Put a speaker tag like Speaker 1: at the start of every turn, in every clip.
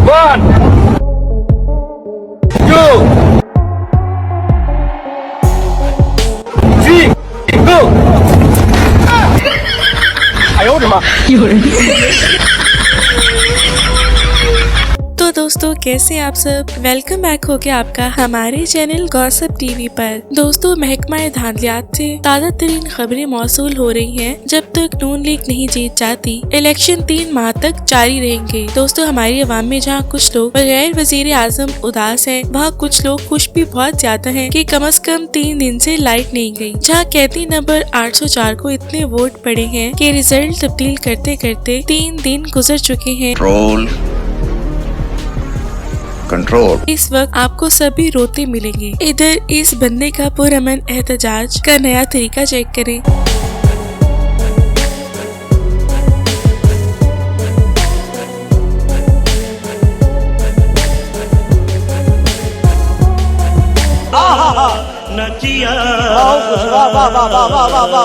Speaker 1: 1 2 3 go 哎呦我的妈！
Speaker 2: तो दोस्तों कैसे आप सब, वेलकम बैक हो गया आपका हमारे चैनल गॉसिप टीवी पर। दोस्तों महकमा धांधलियात से ताज़ा तरीन खबरें मौसूल हो रही हैं। जब तक नून लीग नहीं जीत जाती इलेक्शन 3 माह तक जारी रहेंगे। दोस्तों हमारी अवाम में जहाँ कुछ लोग बगैर वजीर आजम उदास हैं, वहाँ कुछ लोग खुश भी बहुत ज्यादा हैं कि कम से कम 3 दिन से लाइट नहीं गई। जहाँ कहती नंबर 804 को इतने वोट पड़े हैं कि रिजल्ट तब्दील करते करते 3 दिन गुजर चुके हैं।
Speaker 3: कंट्रोल।
Speaker 2: इस वक्त आपको सभी रोते मिलेंगे। इधर इस बंदे का पुरअमन एहतजाज का नया तरीका चेक करें।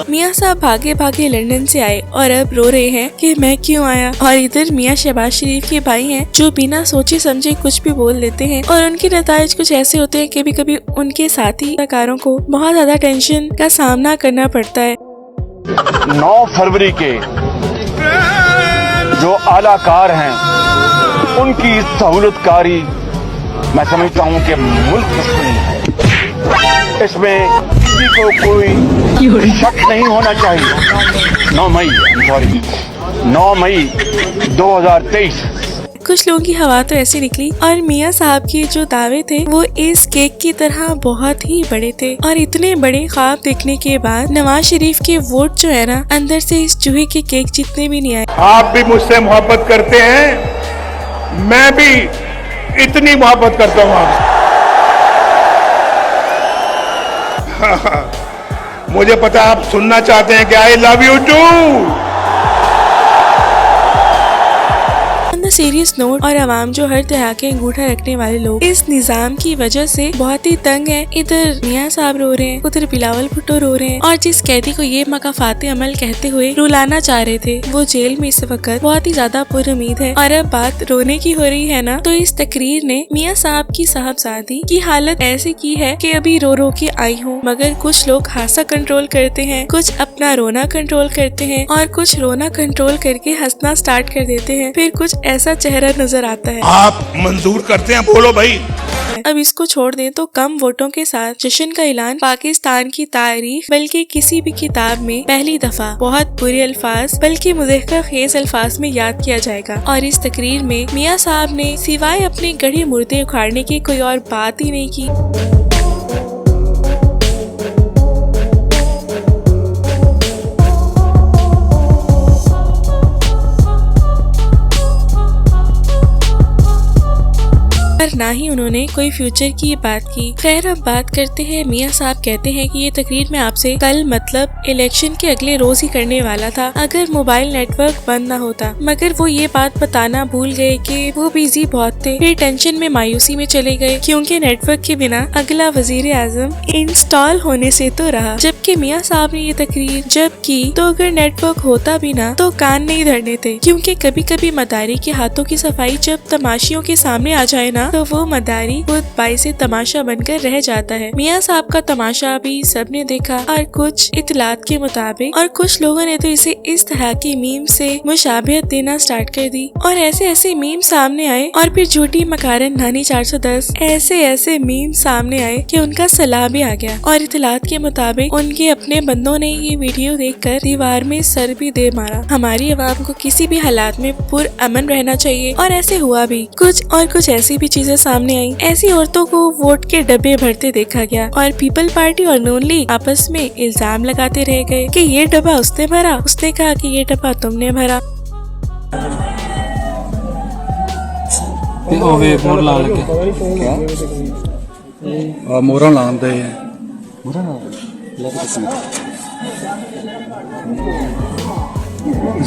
Speaker 2: मियाँ साहब भागे भागे लंदन से आए और अब रो रहे हैं कि मैं क्यों आया। और इधर मियाँ शहबाज शरीफ के भाई हैं जो बिना सोचे समझे कुछ भी बोल देते हैं और उनके नताइज कुछ ऐसे होते हैं कि कभी कभी उनके साथी कलाकारों को बहुत ज्यादा टेंशन का सामना करना पड़ता है।
Speaker 1: 9 फरवरी के जो आलाकार हैं उनकी सहूलतकारी मैं समझता हूँ कि मुल्क नहीं है। इसमें किसी को कोई शक नहीं होना चाहिए। 9 मई 2023
Speaker 2: कुछ लोगों की हवा तो ऐसी निकली और मियाँ साहब के जो दावे थे वो इस केक की तरह बहुत ही बड़े थे। और इतने बड़े ख्वाब देखने के बाद नवाज शरीफ के वोट जो है ना अंदर से इस चूहे के केक जितने भी नहीं आए।
Speaker 4: आप भी मुझसे मोहब्बत करते हैं, मैं भी इतनी मोहब्बत करता हूँ आपसे। मुझे पता आप सुनना चाहते हैं कि I love you too.
Speaker 2: Serious note और आवाम जो हर तरह के अंगूठा रखने वाले लोग इस निजाम की वजह से बहुत ही तंग है। इधर मियाँ साहब रो रहे हैं, उधर बिलावल भुट्टो रो रहे हैं और जिस कैदी को ये मकाफाते अमल कहते हुए रुलाना चाह रहे थे वो जेल में इस वक्त बहुत ही ज्यादा पुरुमीद है। और अब बात रोने की हो रही है ना, तो इस तकरीर ने मियाँ साहब की साहबजादी की हालत ऐसी की है कि अभी रो रो के आई हूँ। मगर कुछ लोग हादसा कंट्रोल करते हैं, कुछ अपना रोना कंट्रोल करते हैं और कुछ रोना कंट्रोल करके हंसना स्टार्ट कर देते हैं। फिर कुछ ऐसा चेहरा नजर आता है।
Speaker 4: आप मंजूर करते हैं, बोलो भाई।
Speaker 2: अब इसको छोड़ दें तो कम वोटों के साथ जश्न का ऐलान पाकिस्तान की तारीख बल्कि किसी भी किताब में पहली दफा बहुत बुरे अल्फाज बल्कि मुज़क्कर खेज अल्फाज में याद किया जाएगा। और इस तकरीर में मियाँ साहब ने सिवाय अपने गढ़े मुर्दे उखाड़ने की कोई और बात ही नहीं की। पर ना ही उन्होंने कोई फ्यूचर की बात की। खैर अब बात करते हैं। मियाँ साहब कहते हैं कि ये तकरीर मैं आपसे कल मतलब इलेक्शन के अगले रोज ही करने वाला था अगर मोबाइल नेटवर्क बंद ना होता। मगर वो ये बात बताना भूल गए कि वो बिजी बहुत थे। फिर टेंशन में मायूसी में चले गए क्योंकि नेटवर्क के बिना अगला वजीर आजम इंस्टॉल होने से तो रहा। जबकि मियाँ साहब ने ये तकरीर जब की तो अगर नेटवर्क होता भी ना तो कान नहीं धरने थे, क्योंकि कभी कभी मदारी के हाथों की सफाई जब तमाशियों के सामने आ जाए ना तो वो मदारी खुद बाई से तमाशा बनकर रह जाता है। मियाँ साहब का तमाशा भी सबने देखा और कुछ इतलात के मुताबिक और कुछ लोगों ने तो इसे इस तरह की मीम से मुशाबियत देना स्टार्ट कर दी और ऐसे ऐसे मीम सामने आए और फिर झूठी मकारन नानी 410 ऐसे मीम सामने आए कि उनका सलाह भी आ गया। और इतलात के मुताबिक उनके अपने बंदों ने ये वीडियो देखकर दीवार में सर भी दे मारा। हमारी आवाम को किसी भी हालात में पुरअमन रहना चाहिए और ऐसे हुआ भी। कुछ ऐसी भी चीजें सामने आई। ऐसी औरतों को वोट के डब्बे भरते देखा गया और पीपल पार्टी और नून लीग आपस में इल्जाम लगाते रह गए कि ये डब्बा उसने भरा, उसने कहा कि ये डब्बा तुमने भरा।
Speaker 5: मोर ला लगे मोहरा लाते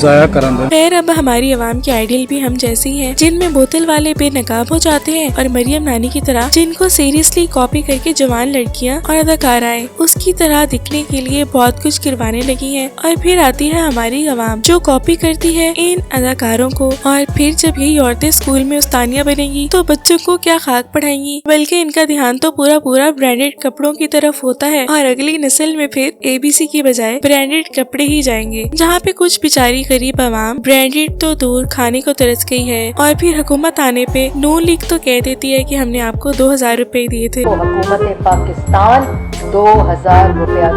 Speaker 5: ਜ਼ਾਇਆ ਕਰਨ ਦੇ।
Speaker 2: खैर अब हमारी आवाम के आइडियल भी हम जैसे ही हैं, जिनमें बोतल वाले बेनकाब हो जाते हैं और मरियम नानी की तरह जिनको सीरियसली कॉपी करके जवान लड़कियां और अदाकाराएं उसकी तरह दिखने के लिए बहुत कुछ करवाने लगी हैं। और फिर आती है हमारी आवाम जो कॉपी करती है इन अदाकारों को, और फिर जब यही औरतें स्कूल में उस्तानिया बनेंगी तो बच्चों को क्या खाक पढ़ाएंगी, बल्कि इनका ध्यान तो पूरा ब्रांडेड कपड़ों की तरफ होता है। और अगली नस्ल में फिर ABC की बजाय ब्रांडेड कपड़े ही जाएंगे, जहाँ पे कुछ बेचारी गरीब आवाम ब्रांडेड तो दूर खाने को तरस गई है। और फिर हुकूमत आने पे नून लीग तो कह देती है कि हमने आपको 2000 रुपए दिए थे।
Speaker 3: हुकूमत पाकिस्तान 2000 रुपया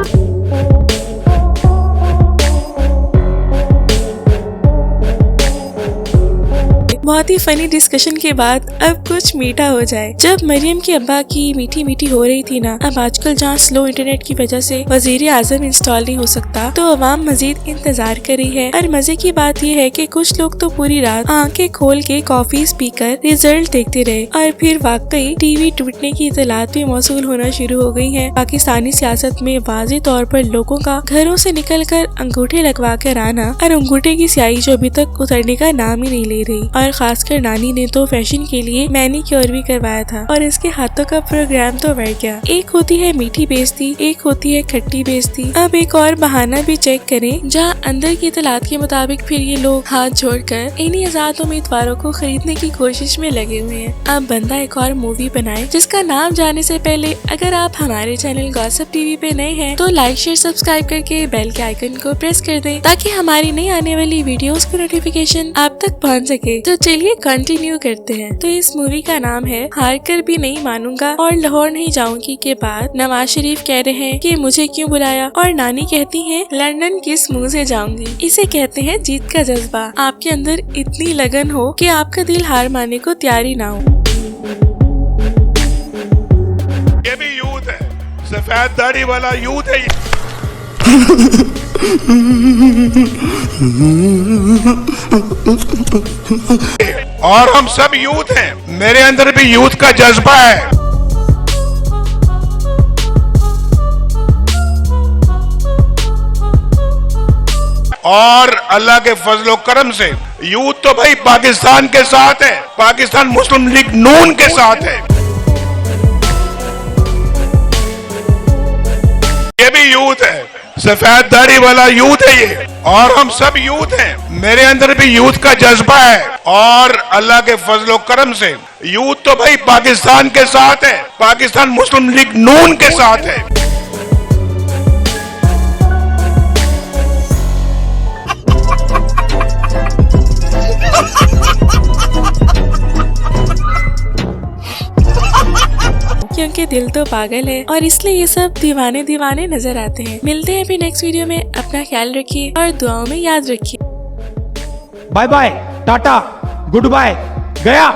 Speaker 2: बहुत ही फनी डिस्कशन के बाद अब कुछ मीठा हो जाए। जब मरियम के अब्बा की मीठी हो रही थी ना, अब आजकल जहाँ स्लो इंटरनेट की वजह से वजीर आजम इंस्टॉल नहीं हो सकता, तो अवाम मजीद इंतजार कर रही है। और मजे की बात यह है कि कुछ लोग तो पूरी रात आंखें खोल के कॉफी पीकर रिजल्ट देखते रहे, और फिर वाकई टीवी टूटने की इतलात भी मौसूल होना शुरू हो गई है। पाकिस्तानी सियासत में वाज़ेह तौर पर लोगों का घरों से निकल कर अंगूठे लगवा कर आना और अंगूठे की स्याही जो अभी तक उतरने का नाम ही नहीं ले रही। और खासकर नानी ने तो फैशन के लिए मैनीक्योर भी करवाया था, और इसके हाथों का प्रोग्राम तो बढ़ गया। एक होती है मीठी बेइज्जती, एक होती है खट्टी बेइज्जती। अब एक और बहाना भी चेक करें, जहां अंदर की इतलात के मुताबिक फिर ये लोग हाथ जोड़कर इन्हीं आजाद उम्मीदवारों को खरीदने की कोशिश में लगे हुए हैं। अब बंदा एक और मूवी बनाए जिसका नाम जाने से पहले अगर आप हमारे चैनल गॉसिप टीवी पे नए हैं तो लाइक शेयर सब्सक्राइब करके बेल के आइकन को प्रेस कर दें, ताकि हमारी नई आने वाली वीडियोस की नोटिफिकेशन आप तक पहुंच सके। तो चलिए कंटिन्यू करते हैं। तो इस मूवी का नाम है हार कर भी नहीं मानूंगा और लाहौर नहीं जाऊंगी के बाद नवाज शरीफ कह रहे हैं कि मुझे क्यों बुलाया, और नानी कहती हैं लंदन किस मुंह से जाऊंगी। इसे कहते हैं जीत का जज्बा। आपके अंदर इतनी लगन हो कि आपका दिल हार मानने को तैयार ही ना हो।
Speaker 4: ये भी यूथ है, सफेद दाढ़ी वाला यूथ है। और हम सब यूथ हैं, मेरे अंदर भी यूथ का जज्बा है। और अल्लाह के फजलो करम से यूथ तो भाई पाकिस्तान के साथ है, पाकिस्तान मुस्लिम लीग नून के साथ है। ये भी यूथ है, सफेद दाढ़ी वाला यूथ है ये। और हम सब यूथ हैं, मेरे अंदर भी यूथ का जज्बा है। और अल्लाह के फजलो करम से यूथ तो भाई पाकिस्तान के साथ है, पाकिस्तान मुस्लिम लीग नून के साथ है।
Speaker 2: क्योंकि दिल तो पागल है और इसलिए ये सब दीवाने नजर आते हैं। मिलते हैं फिर नेक्स्ट वीडियो में। अपना ख्याल रखिए और दुआओं में याद रखिए।
Speaker 6: Bye bye, tata, goodbye, गया।